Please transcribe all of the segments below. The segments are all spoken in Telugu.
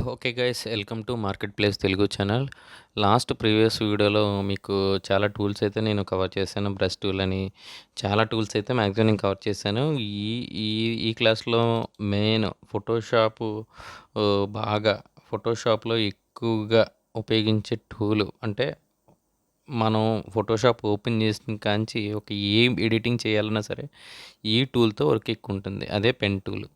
Okay guys, welcome to market place Telugu channel. Previous వీడియోలో మీకు చాలా టూల్స్ అయితే నేను కవర్ చేశాను. బ్రష్ టూల్ అని చాలా టూల్స్ అయితే మ్యాక్సిమం నేను కవర్ చేశాను. ఈ ఈ ఈ క్లాస్లో మెయిన్ ఫోటోషాప్, బాగా ఫోటోషాప్లో ఎక్కువగా ఉపయోగించే టూలు అంటే మనం ఫోటోషాప్ ఓపెన్ చేసిన కాంచి ఏం ఎడిటింగ్ చేయాలన్నా సరే ఈ టూల్తో వర్క్ ఎక్కువ ఉంటుంది. అదే పెన్ టూల్.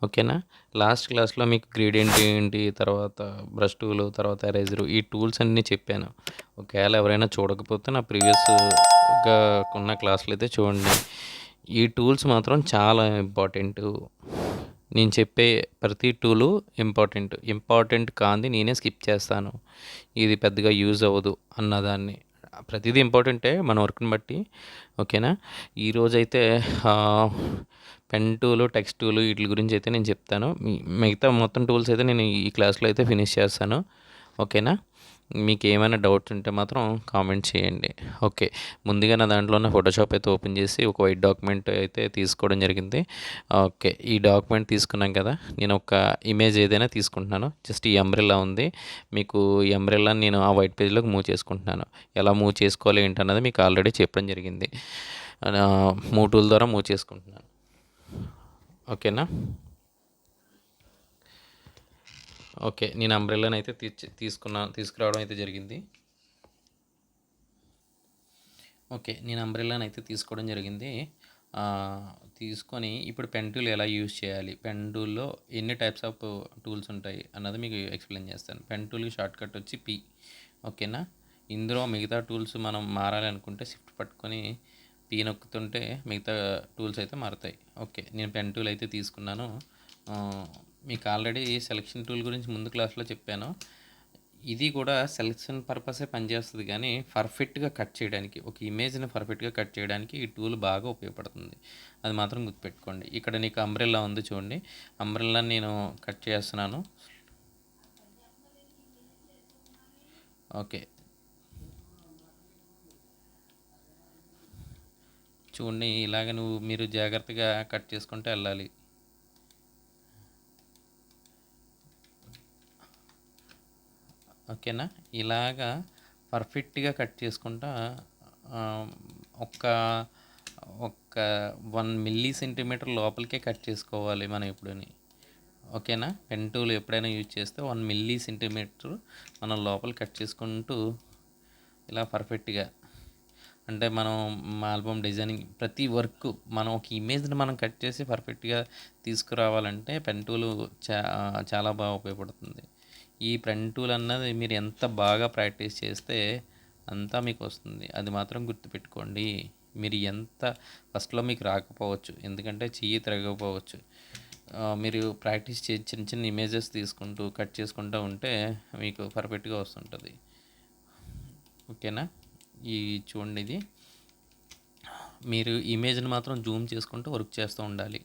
ఓకేనా. లాస్ట్ క్లాస్లో మీకు గ్రేడియంట్ ఏంటి, తర్వాత బ్రష్ టూలు, తర్వాత ఎరేజరు, ఈ టూల్స్ అన్నీ చెప్పాను. ఒకవేళ ఎవరైనా చూడకపోతే నా ప్రీవియస్గా ఉన్న క్లాసులు అయితే చూడండి. ఈ టూల్స్ మాత్రం చాలా ఇంపార్టెంట్. నేను చెప్పే ప్రతి టూలు ఇంపార్టెంట్ కాంది నేనే స్కిప్ చేస్తాను. ఇది పెద్దగా యూజ్ అవ్వదు అన్నదాన్ని. ప్రతిదీ ఇంపార్టెంటే మన వర్క్ని బట్టి. ఓకేనా. ఈరోజైతే పెన్ టూలు, టెక్స్ట్ టూలు వీటి గురించి అయితే నేను చెప్తాను. మిగతా మొత్తం టూల్స్ అయితే నేను ఈ క్లాస్లో అయితే ఫినిష్ చేస్తాను. ఓకేనా. మీకు ఏమైనా డౌట్స్ ఉంటే మాత్రం కామెంట్ చేయండి. ఓకే. ముందుగా నా దాంట్లో ఉన్న ఫోటోషాప్ అయితే ఓపెన్ చేసి ఒక వైట్ డాక్యుమెంట్ అయితే తీసుకోవడం జరిగింది. ఓకే. ఈ డాక్యుమెంట్ తీసుకున్నాం కదా, నేను ఒక ఇమేజ్ ఏదైనా తీసుకుంటున్నాను. జస్ట్ ఈ అంబ్రెల్లా ఉంది. మీకు ఈ అంబ్రెల్లాని నేను ఆ వైట్ పేజ్లోకి మూవ్ చేసుకుంటున్నాను. ఎలా మూవ్ చేసుకోవాలి ఏంటన్నది మీకు ఆల్రెడీ చెప్పడం జరిగింది. మూవ్ టూల్ ద్వారా మూవ్ చేసుకుంటున్నాను. ఓకేనా. ఓకే. నేను అంబ్రెల్లాని అయితే తీసుకురావడం అయితే జరిగింది. ఓకే. నేను అంబ్రెల్లాని అయితే తీసుకోవడం జరిగింది. తీసుకొని ఇప్పుడు పెన్ టూల్ ఎలా యూజ్ చేయాలి, పెన్ టూల్లో ఎన్ని టైప్స్ ఆఫ్ టూల్స్ ఉంటాయి అన్నది మీకు ఎక్స్ప్లెయిన్ చేస్తాను. పెన్ టూల్కి షార్ట్ కట్ వచ్చి పి. ఓకేనా. ఇందులో మిగతా టూల్స్ మనం మారాలి అనుకుంటే షిఫ్ట్ పట్టుకొని పి నొక్కుతుంటే మిగతా టూల్స్ అయితే మారుతాయి. ఓకే. నేను పెన్ టూల్ అయితే తీసుకున్నాను. మీకు ఆల్రెడీ సెలెక్షన్ టూల్ గురించి ముందు క్లాస్లో చెప్పాను. ఇది కూడా సెలెక్షన్ పర్పసే పనిచేస్తుంది, కానీ పర్ఫెక్ట్గా కట్ చేయడానికి, ఒక ఇమేజ్ని పర్ఫెక్ట్గా కట్ చేయడానికి ఈ టూల్ బాగా ఉపయోగపడుతుంది. అది మాత్రం గుర్తుపెట్టుకోండి. ఇక్కడ నీకు అంబ్రెల్లా ఉంది చూడండి. అంబ్రెల్లా నేను కట్ చేస్తున్నాను. ఓకే. చూడండి, ఇలాగ మీరు జాగ్రత్తగా కట్ చేసుకుంటూ వెళ్ళాలి. ఓకేనా. ఇలాగా పర్ఫెక్ట్గా కట్ చేసుకుంటా ఒక్క ఒక 1 మిల్లీ సెంటీమీటర్ లోపలికే కట్ చేసుకోవాలి మనం ఎప్పుడని. ఓకేనా. పెన్ టూల్ ఎప్పుడైనా యూజ్ చేస్తే 1 మిల్లీ సెంటీమీటర్ మనం లోపల కట్ చేసుకుంటూ ఇలా పర్ఫెక్ట్గా, అంటే మనం ఆల్బమ్ డిజైనింగ్ ప్రతి వర్క్ మనం ఒక ఇమేజ్ని మనం కట్ చేసి పర్ఫెక్ట్గా తీసుకురావాలంటే పెన్ టూల్ చాలా బాగా ఉపయోగపడుతుంది. ఈ పెన్ టూల్ అన్నది మీరు ఎంత బాగా ప్రాక్టీస్ చేస్తే అంతా మీకు వస్తుంది. అది మాత్రం గుర్తుపెట్టుకోండి. మీరు ఎంత ఫస్ట్లో మీకు రాకపోవచ్చు, ఎందుకంటే చెయ్యి తిరగకపోవచ్చు. మీరు ప్రాక్టీస్ చేసి చిన్న చిన్న ఇమేజెస్ తీసుకుంటూ కట్ చేసుకుంటూ ఉంటే మీకు పర్ఫెక్ట్గా వస్తుంటుంది. ఓకేనా. ఈ చూడండి, ఇది మీరు ఇమేజ్ని మాత్రం జూమ్ చేసుకుంటూ వర్క్ చేస్తూ ఉండాలి.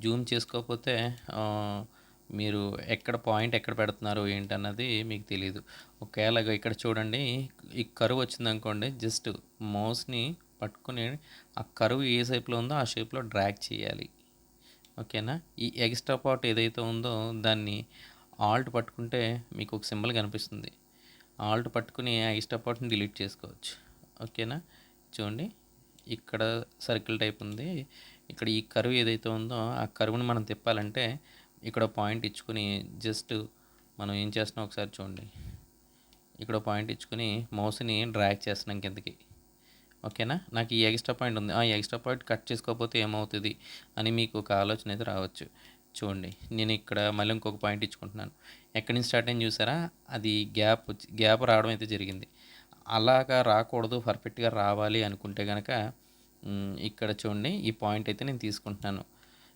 జూమ్ చేసుకోకపోతే మీరు పాయింట్ ఎక్కడ పెడుతున్నారు ఏంటన్నది మీకు తెలియదు. ఒకవేళ ఇక్కడ చూడండి, ఈ కరువు వచ్చిందనుకోండి, జస్ట్ మౌస్ని పట్టుకుని ఆ కరువు ఏ షేప్లో ఉందో ఆ షేప్లో డ్రాగ్ చేయాలి. ఓకేనా. ఈ ఎక్స్ట్రా పార్ట్ ఏదైతే ఉందో దాన్ని ఆల్ట్ పట్టుకుంటే మీకు ఒక సింబల్ కనిపిస్తుంది. ఆల్ట్ పట్టుకుని ఆ ఎక్స్ట్రా పార్ట్ని డిలీట్ చేసుకోవచ్చు. ఓకేనా. చూడండి, ఇక్కడ సర్కిల్ టైప్ ఉంది. ఇక్కడ ఈ కరువు ఏదైతే ఉందో ఆ కరువుని మనం తిప్పాలంటే ఇక్కడ పాయింట్ ఇచ్చుకుని జస్ట్ మనం ఏం చేస్తున్నాం ఒకసారి చూడండి. ఇక్కడ పాయింట్ ఇచ్చుకుని మౌస్ని డ్రాగ్ చేస్తున్నాం కిందకి. ఓకేనా. నాకు ఈ ఎక్స్ట్రా పాయింట్ ఉంది, ఆ ఎక్స్ట్రా పాయింట్ కట్ చేసుకోకపోతే ఏమవుతుంది అని మీకు ఒక ఆలోచన అయితే రావచ్చు. చూడండి, నేను ఇక్కడ మళ్ళీ ఇంకొక పాయింట్ ఇచ్చుకుంటున్నాను. ఎక్కడి నుంచి స్టార్ట్ అయింది చూసారా, అది గ్యాప్ రావడం అయితే జరిగింది. అలాగా రాకూడదు, పర్ఫెక్ట్గా రావాలి అనుకుంటే కనుక ఇక్కడ చూడండి, ఈ పాయింట్ అయితే నేను తీసుకుంటున్నాను,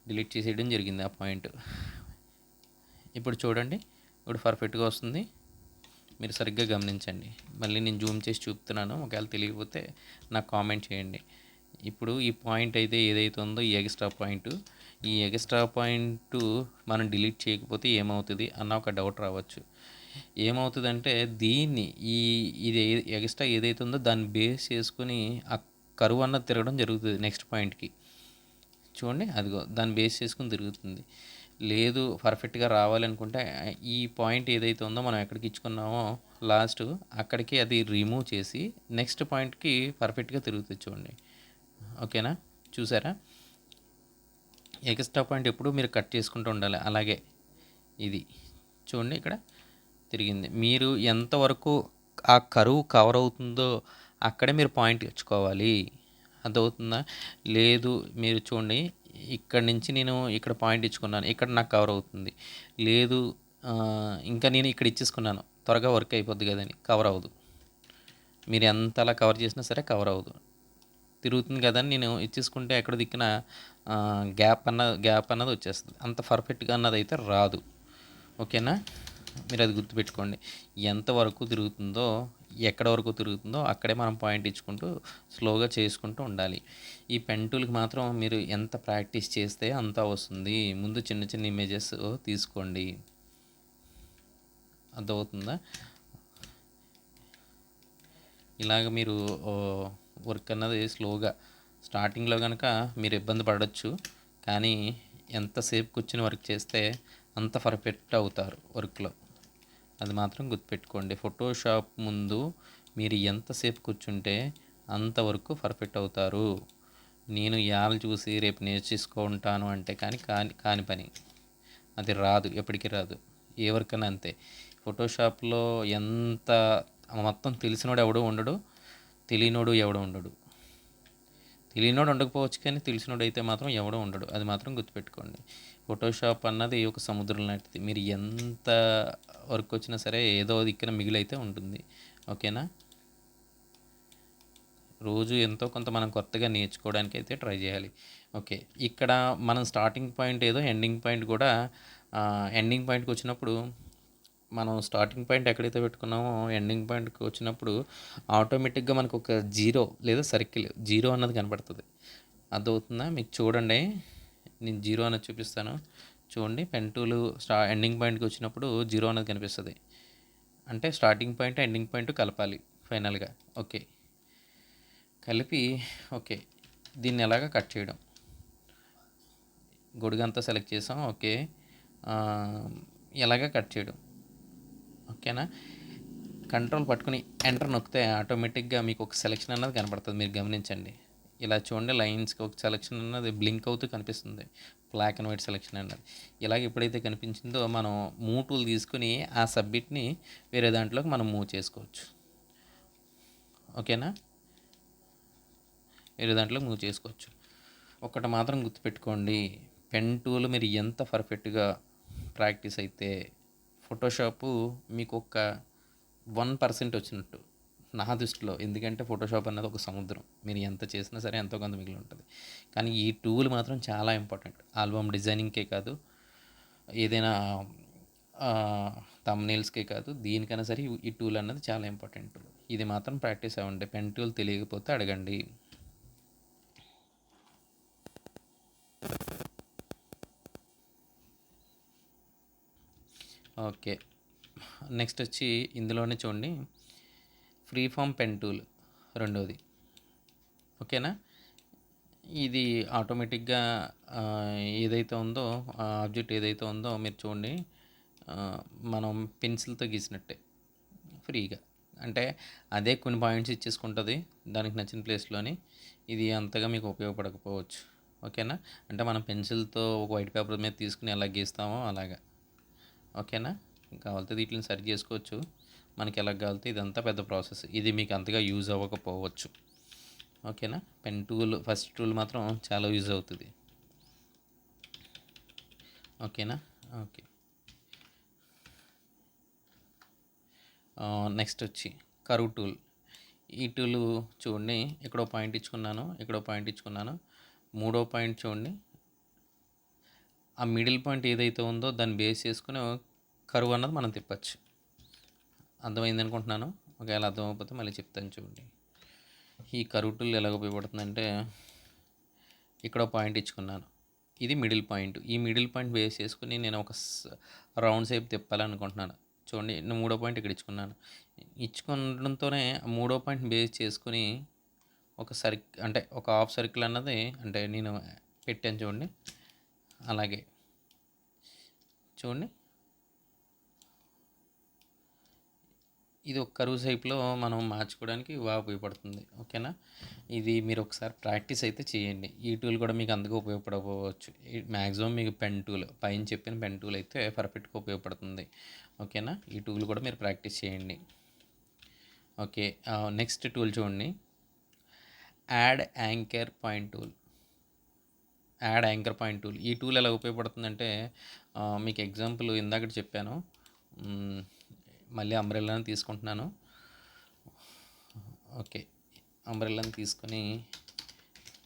డిలీట్ చేసేయడం జరిగింది ఆ పాయింట్. ఇప్పుడు చూడండి, ఇప్పుడు పర్ఫెక్ట్గా వస్తుంది. మీరు సరిగ్గా గమనించండి. మళ్ళీ నేను జూమ్ చేసి చూపుతున్నాను, ఒకవేళ తెలియకపోతే నాకు కామెంట్ చేయండి. ఇప్పుడు ఈ పాయింట్ అయితే ఏదైతే ఉందో ఈ ఎక్స్ట్రా పాయింట్ మనం డిలీట్ చేయకపోతే ఏమవుతుంది అన్న ఒక డౌట్ రావచ్చు. ఏమవుతుందంటే దీన్ని ఇది ఎక్స్ట్రా ఏదైతే ఉందో దాన్ని బేస్ చేసుకుని ఆ కరువు అన్నది తిరగడం జరుగుతుంది నెక్స్ట్ పాయింట్కి. చూడండి అదిగో దాన్ని బేస్ చేసుకొని తిరుగుతుంది. లేదు పర్ఫెక్ట్‌గా రావాలనుకుంటే ఈ పాయింట్ ఏదైతే ఉందో మనం ఎక్కడికి ఇచ్చుకున్నామో లాస్ట్ అక్కడికి అది రిమూవ్ చేసి నెక్స్ట్ పాయింట్‌కి పర్ఫెక్ట్‌గా తిరుగుతుంది చూడండి. ఓకేనా? చూసారా? ఎక్స్ట్రా పాయింట్ ఎప్పుడు మీరు కట్ చేసుకుంటూ ఉండాలి. అలాగే ఇది చూడండి ఇక్కడ తిరిగింది. మీరు ఎంతవరకు ఆ కరువు కవర్ అవుతుందో అక్కడే మీరు పాయింట్ ఇచ్చుకోవాలి. అర్థమవుతుందా? లేదు మీరు చూడండి ఇక్కడి నుంచి నేను ఇక్కడ పాయింట్ ఇచ్చుకున్నాను. ఇక్కడ నాకు కవర్ అవుతుంది. లేదు ఇంకా నేను ఇక్కడ ఇచ్చేసుకున్నాను. త్వరగా వర్క్ అయిపోద్ది కదని కవర్ అవ్వదు. మీరు ఎంతలా కవర్ చేసినా సరే కవర్ అవ్వదు. తిరుగుతుంది కదని నేను ఇచ్చేసుకుంటే ఎక్కడ దిక్కున గ్యాప్ అన్నది వచ్చేస్తుంది. అంత పర్ఫెక్ట్గా అన్నది అయితే రాదు. ఓకేనా? మీరు అది గుర్తుపెట్టుకోండి. ఎంతవరకు తిరుగుతుందో ఎక్కడ వరకు తిరుగుతుందో అక్కడే మనం పాయింట్ ఇచ్చుకుంటూ స్లోగా చేసుకుంటూ ఉండాలి. ఈ పెన్ టూల్కి మాత్రం మీరు ఎంత ప్రాక్టీస్ చేస్తే అంత వస్తుంది. ముందు చిన్న చిన్న ఇమేజెస్ తీసుకోండి. అర్థమవుతుందా? ఇలాగ మీరు వర్క్ అన్నది స్లోగా స్టార్టింగ్లో కనుక మీరు ఇబ్బంది పడవచ్చు. కానీ ఎంతసేపు కూర్చుని వర్క్ చేస్తే అంత పర్ఫెక్ట్ అవుతారు వర్క్లో. అది మాత్రం గుర్తుపెట్టుకోండి. ఫోటోషాప్ ముందు మీరు ఎంతసేపు కూర్చుంటే అంతవరకు పర్ఫెక్ట్ అవుతారు. నేను ఇవాళ చూసి రేపు నేర్చేసుకుంటాను అంటే కాని పని. అది రాదు, ఎప్పటికీ రాదు. ఏ వర్క్ అన్నా అంతే. ఫోటోషాప్లో ఎంత మొత్తం తెలిసినోడు ఎవడో ఉండడు, తెలియనోడు ఎవడో ఉండడు. తెలియనోడు ఉండకపోవచ్చు కానీ తెలిసినోడు అయితే మాత్రం ఎవడో ఉండడు. అది మాత్రం గుర్తుపెట్టుకోండి. ఫోటోషాప్ అన్నది ఒక సముద్రం లాంటిది. మీరు ఎంత వర్క్ వచ్చినా సరే ఏదో దిక్కున మిగిలైతే ఉంటుంది. ఓకేనా? రోజు ఎంతో కొంత మనం కొత్తగా నేర్చుకోవడానికి అయితే ట్రై చేయాలి. ఓకే, ఇక్కడ మనం స్టార్టింగ్ పాయింట్ ఏదో ఎండింగ్ పాయింట్ కూడా ఎండింగ్ పాయింట్కి వచ్చినప్పుడు మనం స్టార్టింగ్ పాయింట్ ఎక్కడైతే పెట్టుకున్నామో ఎండింగ్ పాయింట్కి వచ్చినప్పుడు ఆటోమేటిక్గా మనకు ఒక జీరో లేదా సర్కిల్ జీరో అన్నది కనపడుతుంది. అర్థమవుతుందా మీకు? చూడండి నేను జీరో అన్నది చూపిస్తాను. చూడండి పెన్ టూల్ ఎండింగ్ పాయింట్కి వచ్చినప్పుడు జీరో అన్నది కనిపిస్తుంది. అంటే స్టార్టింగ్ పాయింట్ ఎండింగ్ పాయింట్ కలపాలి ఫైనల్గా. ఓకే, కలిపి ఓకే దీన్ని ఎలాగ కట్ చేయడం, గొడుగంతా సెలెక్ట్ చేసాం. ఓకే, ఎలాగ కట్ చేయడం. ఓకేనా? కంట్రోల్ పట్టుకుని ఎంటర్ నొక్కితే ఆటోమేటిక్గా మీకు ఒక సెలెక్షన్ అన్నది కనపడుతుంది. మీరు గమనించండి. ఇలా చూడండి లైన్స్కి ఒక సెలెక్షన్ అన్నది బ్లింక్ అవుతూ కనిపిస్తుంది. బ్లాక్ అండ్ వైట్ సెలెక్షన్ అన్నది ఇలాగ ఎప్పుడైతే కనిపించిందో మనం మూవ్ టూల్ తీసుకుని ఆ సబ్మిట్ని వేరే దాంట్లోకి మనం మూవ్ చేసుకోవచ్చు. ఓకేనా? వేరే దాంట్లో మూవ్ చేసుకోవచ్చు. ఒకటి మాత్రం గుర్తుపెట్టుకోండి, పెన్ టూల్ మీరు ఎంత పర్ఫెక్ట్గా ప్రాక్టీస్ అయితే ఫోటోషాపు మీకు ఒక 1% వచ్చినట్టు నా దృష్టిలో. ఎందుకంటే ఫోటోషాప్ అన్నది ఒక సముద్రం. మీరు ఎంత చేసినా సరే ఎంతో కొంత మిగిలి ఉంటుంది. కానీ ఈ టూల్ మాత్రం చాలా ఇంపార్టెంట్. ఆల్బమ్ డిజైనింగ్కే కాదు, ఏదైనా థంబ్నెయిల్స్కే కాదు, దీనికైనా సరే ఈ టూల్ అన్నది చాలా ఇంపార్టెంట్. ఇది మాత్రం ప్రాక్టీస్ అవ్వండి. పెన్ టూల్ తెలియకపోతే అడగండి. ఓకే, నెక్స్ట్ వచ్చి ఇందులోనే చూడండి ఫ్రీ ఫామ్ పెన్ టూల్ రెండోది. ఓకేనా? ఇది ఆటోమేటిక్గా ఏదైతే ఉందో ఆబ్జెక్ట్ ఏదైతే ఉందో మీరు చూడండి మనం పెన్సిల్తో గీసినట్టే ఫ్రీగా. అంటే అదే కొన్ని పాయింట్స్ ఇచ్చేసుకుంటుంది దానికి నచ్చిన ప్లేస్లోని. ఇది అంతగా మీకు ఉపయోగపడకపోవచ్చు. ఓకేనా? అంటే మనం పెన్సిల్తో ఒక వైట్ పేపర్ మీద తీసుకుని ఎలా గీస్తామో అలాగా. ఓకేనా? కావాలితే వీటిని సరి చేసుకోవచ్చు మనకి ఎలా కావాలితే. ఇదంతా పెద్ద ప్రాసెస్. ఇది మీకు అంతగా యూజ్ అవ్వకపోవచ్చు. ఓకేనా? పెన్ టూల్ ఫస్ట్ టూల్ మాత్రం చాలా యూజ్ అవుతుంది. ఓకేనా? ఓకే, నెక్స్ట్ వచ్చి కర్వ్ టూల్. ఈ టూల్ చూడండి ఇక్కడో పాయింట్ ఇచ్చుకున్నాను, ఇక్కడో పాయింట్ ఇచ్చుకున్నాను. మూడో పాయింట్ చూడండి, ఆ మిడిల్ పాయింట్ ఏదైతే ఉందో దాన్ని బేస్ చేసుకుని కర్వ్ అన్నది మనం తిప్పచ్చు. అర్థమైంది అనుకుంటున్నాను. ఒకవేళ అర్థమైపోతే మళ్ళీ చెప్తాను చూడండి. ఈ కర్వ్ టూల్ ఎలాగ ఉపయోగపడుతుందంటే ఇక్కడ పాయింట్ ఇచ్చుకున్నాను, ఇది మిడిల్ పాయింట్. ఈ మిడిల్ పాయింట్ బేస్ చేసుకుని నేను ఒక రౌండ్ షేప్ తిప్పాలనుకుంటున్నాను. చూడండి నేను మూడో పాయింట్ ఇక్కడ ఇచ్చుకున్నాను. ఇచ్చుకోవడంతోనే మూడో పాయింట్ బేస్ చేసుకుని ఒక అంటే ఒక హాఫ్ సర్కిల్ అన్నది, అంటే నేను పెట్టాను చూడండి. అలాగే చూడండి, ఇది ఒక కరువు షేప్లో మనం మార్చుకోవడానికి బాగా ఉపయోగపడుతుంది. ఓకేనా, ఇది మీరు ఒకసారి ప్రాక్టీస్ అయితే చేయండి. ఈ టూల్ కూడా మీకు అందుకు ఉపయోగపడవచ్చు. మ్యాక్సిమం మీకు పెన్ టూల్, పైన చెప్పిన పెన్ టూల్ అయితే పర్ఫెక్ట్గా ఉపయోగపడుతుంది. ఓకేనా, ఈ టూల్ కూడా మీరు ప్రాక్టీస్ చేయండి. ఓకే, నెక్స్ట్ టూల్ చూడండి, add anchor point tool. Add anchor point tool, ఈ టూల్ ఎలా ఉపయోగపడుతుందంటే మీకు ఎగ్జాంపుల్ ఇందాక చెప్పాను. మళ్ళీ అంబ్రెల్లాని తీసుకుంటున్నాను. ఓకే, అంబ్రెల్లాని తీసుకొని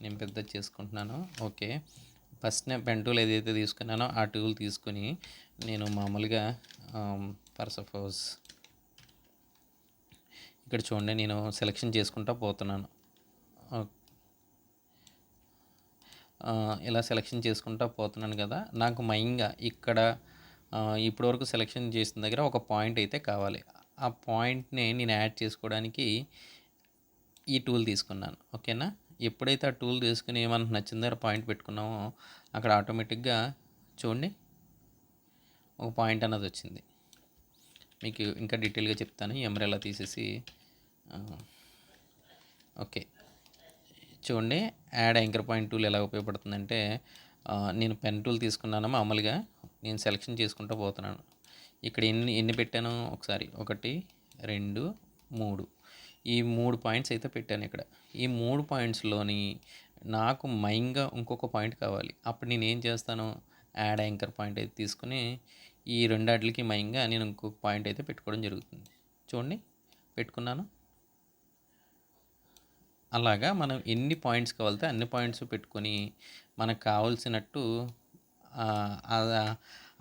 నేను పెద్ద చేసుకుంటున్నాను. ఓకే, ఫస్ట్ నేను పెన్ టూల్ ఏదైతే తీసుకున్నానో ఆ టూల్ తీసుకుని నేను మామూలుగా ఫర్ సపోజ్ ఇక్కడ చూడండి, నేను సెలెక్షన్ చేసుకుంటూ పోతున్నాను. ఇలా సెలెక్షన్ చేసుకుంటూ పోతున్నాను కదా, నాకు మెయిన్గా ఇక్కడ ఇప్పటివరకు సెలెక్షన్ చేసిన దగ్గర ఒక పాయింట్ అయితే కావాలి. ఆ పాయింట్ని నేను యాడ్ చేసుకోవడానికి ఈ టూల్ తీసుకున్నాను. ఓకేనా, ఎప్పుడైతే ఆ టూల్ తీసుకుని మనకు నచ్చిన దగ్గర పాయింట్ పెట్టుకున్నామో అక్కడ ఆటోమేటిక్గా చూడండి ఒక పాయింట్ అన్నది వచ్చింది. మీకు ఇంకా డీటెయిల్గా చెప్తాను ఈ అంబ్రెల్లా తీసేసి. ఓకే, చూడండి, యాడ్ యాంకర్ పాయింట్ టూల్ ఎలా ఉపయోగపడుతుందంటే నేను పెన్ టూల్ తీసుకున్నాను. మామూలుగా నేను సెలెక్షన్ చేసుకుంటూ పోతున్నాను. ఇక్కడ ఎన్ని ఎన్ని పెట్టాను ఒకసారి, 1 2 3, ఈ 3 పాయింట్స్ అయితే పెట్టాను ఇక్కడ. ఈ 3 పాయింట్స్లోని నాకు మెయిన్గా ఇంకొక పాయింట్ కావాలి. అప్పుడు నేను ఏం చేస్తాను, యాడ్ యాంకర్ పాయింట్ అయితే తీసుకుని ఈ రెండాటికి మెయిన్గా నేను ఇంకొక పాయింట్ అయితే పెట్టుకోవడం జరుగుతుంది. చూడండి, పెట్టుకున్నాను. అలాగా మనం ఎన్ని పాయింట్స్ కావాలితే అన్ని పాయింట్స్ పెట్టుకొని మనకు కావాల్సినట్టు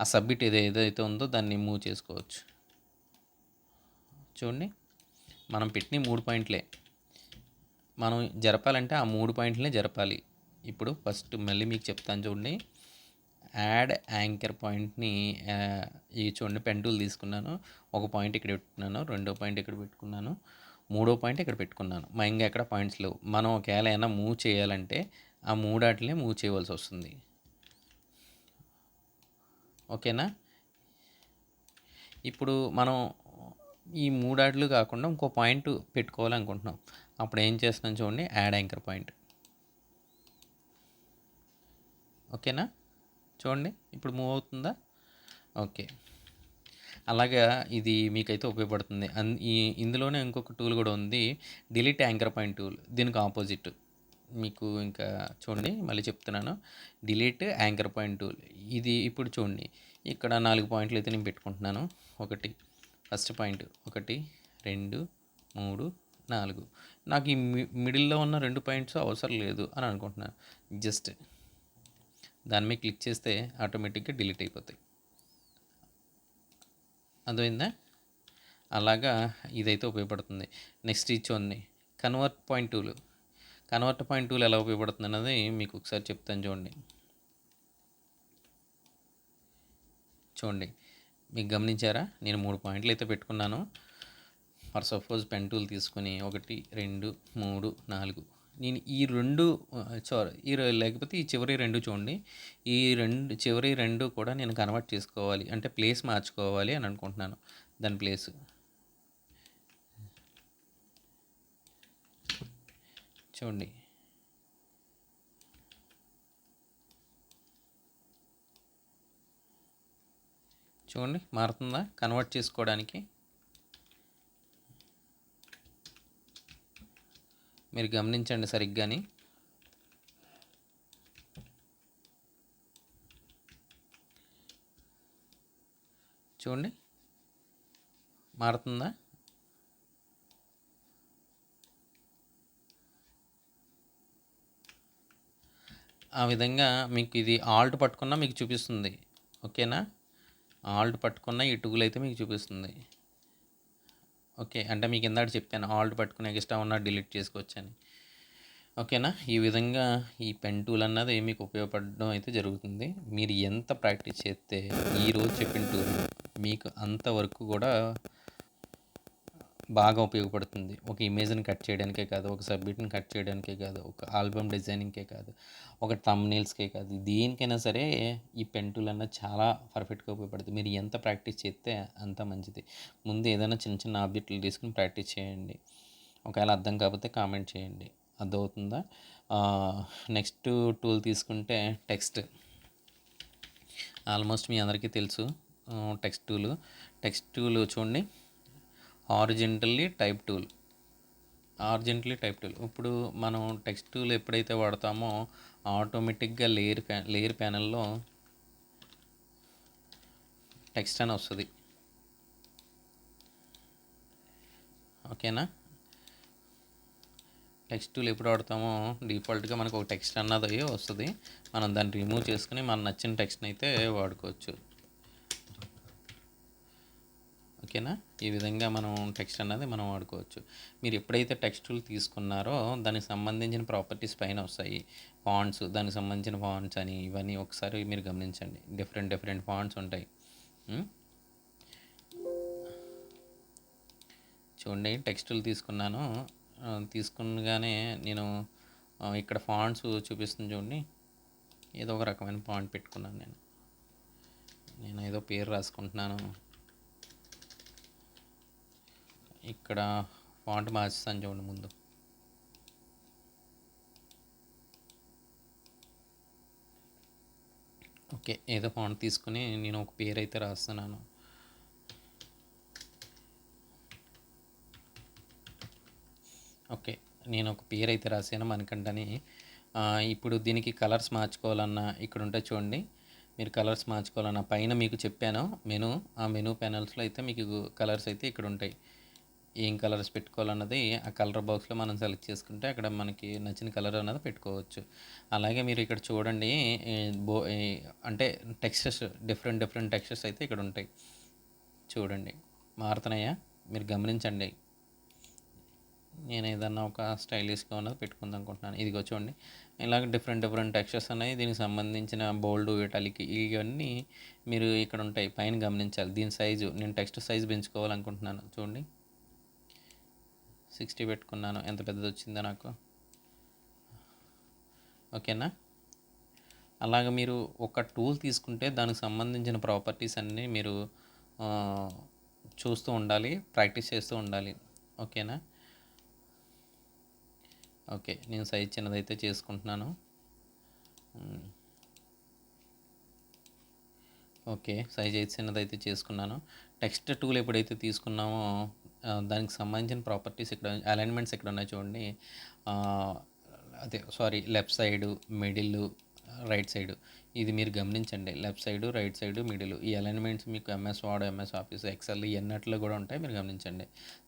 ఆ సబ్మిట్ ఏదైతే ఉందో దాన్ని మూవ్ చేసుకోవచ్చు. చూడండి, మనం పెట్టిన 3 పాయింట్లే మనం జరపాలంటే ఆ 3 పాయింట్లనే జరపాలి. ఇప్పుడు ఫస్ట్ మళ్ళీ మీకు చెప్తాను చూడండి, యాడ్ యాంకర్ పాయింట్ని ఈ చూడండి పెన్ టూల్ తీసుకున్నాను. ఒక పాయింట్ ఇక్కడ పెట్టుకున్నాను, రెండో పాయింట్ ఇక్కడ పెట్టుకున్నాను, మూడో పాయింట్ ఇక్కడ పెట్టుకున్నాను. మెయిన్గా ఎక్కడ పాయింట్స్ లేవు. మనం ఒకవేళ ఏమైనా మూవ్ చేయాలంటే ఆ మూడాటినే మూవ్ చేయవలసి వస్తుంది. ఓకేనా, ఇప్పుడు మనం ఈ మూడాట్లు కాకుండా ఇంకో పాయింట్ పెట్టుకోవాలనుకుంటున్నాం. అప్పుడు ఏం చేస్తున్నాం చూడండి, యాడ్ యాంకర్ పాయింట్. ఓకేనా, చూడండి ఇప్పుడు మూవ్ అవుతుందా. ఓకే, అలాగా ఇది మీకైతే ఉపయోగపడుతుంది. ఇందులోనే ఇంకొక టూల్ కూడా ఉంది, డిలీట్ యాంకర్ పాయింట్ టూల్. దీనికి ఆపోజిట్ మీకు ఇంకా చూడండి, మళ్ళీ చెప్తున్నాను, డిలీట్ యాంకర్ పాయింట్ టూల్. ఇది ఇప్పుడు చూడండి, ఇక్కడ 4 పాయింట్లు అయితే నేను పెట్టుకుంటున్నాను. First point 1 2 3 4. నాకు ఈ మిడిల్లో ఉన్న 2 పాయింట్స్ అవసరం లేదు అని అనుకుంటున్నాను. జస్ట్ దాని మీద క్లిక్ చేస్తే ఆటోమేటిక్గా డిలీట్ అయిపోతాయి. అర్థమైందా, అలాగా ఇదైతే ఉపయోగపడుతుంది. నెక్స్ట్ ఇచ్చోంది convert point tool. Convert point tool ఎలా ఉపయోగపడుతుంది అన్నది మీకు ఒకసారి చెప్తాను చూడండి. చూడండి, మీకు గమనించారా, నేను 3 పాయింట్లు అయితే పెట్టుకున్నాను. ఫర్ సపోజ్ పెన్ టూల్ తీసుకుని 1 2 3 4, నేను ఈ రెండు లేకపోతే ఈ చివరి 2 చూడండి, ఈ చివరి 2 కూడా నేను కన్వర్ట్ చేసుకోవాలి అంటే ప్లేస్ మార్చుకోవాలి అని అనుకుంటున్నాను. దాని ప్లేస్ చూడండి, మారుతుందా కన్వర్ట్ చేసుకోవడానికి. మీరు గమనించండి సరిగ్గాని. చూడండి, మారుతుందా. ఆ విధంగా మీకు ఇది ఆల్ట్ పట్టుకున్నా మీకు చూపిస్తుంది. ఓకేనా, ఆల్ట్ పట్టుకున్న ఈ టూల్ అయితే మీకు చూపిస్తుంది. ఓకే, అంటే మీకు ఇందాక చెప్పాను ఆల్ట్ పట్టుకునే ఇష్టం ఉన్న డిలీట్ చేసుకోవచ్చని. ఓకేనా, ఈ విధంగా ఈ పెన్ టూల్ అన్నది మీకు ఉపయోగపడడం అయితే జరుగుతుంది. మీరు ఎంత ప్రాక్టీస్ చేస్తే ఈరోజు చెప్పిన టూల్ మీకు అంతవరకు కూడా బాగా ఉపయోగపడుతుంది. ఒక ఇమేజ్‌ని కట్ చేయడానికే కాదు, ఒక సబ్జెక్ట్‌ని కట్ చేయడానికే కాదు, ఒక ఆల్బమ్ డిజైనింగ్‌కే కాదు, ఒక థంబ్‌నెయిల్స్‌కే కాదు, దేనికైనా సరే ఈ పెన్ టూల్ అన్నది చాలా పర్ఫెక్ట్‌గా ఉపయోగపడుతుంది. మీరు ఎంత ప్రాక్టీస్ చేస్తే అంత మంచిది. ముందు ఏదైనా చిన్న చిన్న ఆబ్జెక్టులు తీసుకొని ప్రాక్టీస్ చేయండి. ఒకవేళ అర్థం కాకపోతే కామెంట్ చేయండి. అర్థమవుతుందా? నెక్స్ట్ టూల్ తీసుకుంటే టెక్స్ట్. ఆల్మోస్ట్ మీ అందరికీ తెలుసు టెక్స్ట్ టూలు. టెక్స్ట్ టూల్ చూడండి, హారిజెంటల్లీ టైప్ టూల్. ఇప్పుడు మనం టెక్స్ట్ టూల్ ఎప్పుడైతే వాడతామో ఆటోమేటిక్గా లేయర్ ప్యానెల్లో టెక్స్ట్ అని వస్తుంది. ఓకేనా? టెక్స్ట్ టూల్ ఎప్పుడు వాడతామో డిఫాల్ట్గా మనకు ఒక టెక్స్ట్ అన్నది వస్తుంది. మనం దాన్ని రిమూవ్ చేసుకుని మన నచ్చిన టెక్స్ట్ని అయితే వాడుకోవచ్చు. ఓకేనా? ఈ విధంగా మనం టెక్స్ట్ అన్నది మనం వాడుకోవచ్చు. మీరు ఎప్పుడైతే టెక్స్ట్ టూల్ తీసుకున్నారో దానికి సంబంధించిన ప్రాపర్టీస్ పైన వస్తాయి. ఫాంట్స్, దానికి సంబంధించిన ఫాంట్స్ అని ఇవన్నీ ఒకసారి మీరు గమనించండి. డిఫరెంట్ ఫాంట్స్ ఉంటాయి. చూడండి, టెక్స్ట్ టూల్ తీసుకున్నాను. తీసుకునగానే నేను ఇక్కడ ఫాంట్స్ చూపిస్తుంది చూడండి. ఏదో ఒక రకమైన ఫాంట్ పెట్టుకున్నాను. నేను ఏదో పేరు రాసుకుంటున్నాను. ఇక్కడ ఫాంట్ మార్చుతాను చూడండి ముందు. ఓకే, ఏదో ఫాంట్ తీసుకుని నేను ఒక పేరు అయితే రాస్తున్నాను. ఓకే, నేను ఒక పేరు అయితే రాసాను మనకంటని. ఇప్పుడు దీనికి కలర్స్ మార్చుకోవాలన్నా ఇక్కడ ఉంటే చూడండి. మీరు కలర్స్ మార్చుకోవాలన్నా పైన మీకు చెప్పాను మెనూ. ఆ మెనూ ప్యానల్స్లో అయితే మీకు కలర్స్ అయితే ఇక్కడ ఉంటాయి. ఏం కలర్స్ పెట్టుకోవాలన్నది ఆ కలర్ బాక్స్లో మనం సెలెక్ట్ చేసుకుంటే అక్కడ మనకి నచ్చిన కలర్ అన్నది పెట్టుకోవచ్చు. అలాగే మీరు ఇక్కడ చూడండి, అంటే టెక్స్చర్స్ డిఫరెంట్ టెక్స్చర్స్ అయితే ఇక్కడ ఉంటాయి. చూడండి, మారుతున్నాయా? మీరు గమనించండి. నేను ఏదన్నా ఒక స్టైలిష్గా ఉన్నది పెట్టుకుందాం అనుకుంటున్నాను. ఇదిగో చూడండి, ఇలాగ డిఫరెంట్ టెక్స్చర్స్ ఉన్నాయి. దీనికి సంబంధించిన బోల్డ్, ఇటాలిక్ ఇవన్నీ మీరు ఇక్కడ ఉంటాయి. పైన గమనించాలి. దీని సైజు నేను టెక్స్ట్ సైజు పెంచుకోవాలనుకుంటున్నాను. చూడండి, 60 పెట్టుకున్నాను. ఎంత పెద్దది వచ్చిందో నాకు. ఓకేనా? అలాగ మీరు ఒక టూల్ తీసుకుంటే దానికి సంబంధించిన ప్రాపర్టీస్ అన్నీ మీరు చూస్తూ ఉండాలి, ప్రాక్టీస్ చేస్తూ ఉండాలి. ఓకేనా? ఓకే, నేను సైజ్ చిన్నదైతే చేసుకుంటున్నాను. ఓకే, సైజ్ అయితే చిన్నదైతే చేసుకున్నాను. టెక్స్ట్ టూల్ ఎప్పుడైతే తీసుకున్నామో దానికి సంబంధించిన ప్రాపర్టీస్ ఇక్కడ, అలైన్మెంట్స్ ఇక్కడ ఉన్నాయి చూడండి. Left side, middle, right side, ఇది మీరు గమనించండి. Left side, right side, middle, ఈ అలైన్మెంట్స్ మీకు MS Word, MS Office, Excel ఇవన్నట్లో కూడా ఉంటాయి. మీరు గమనించండి.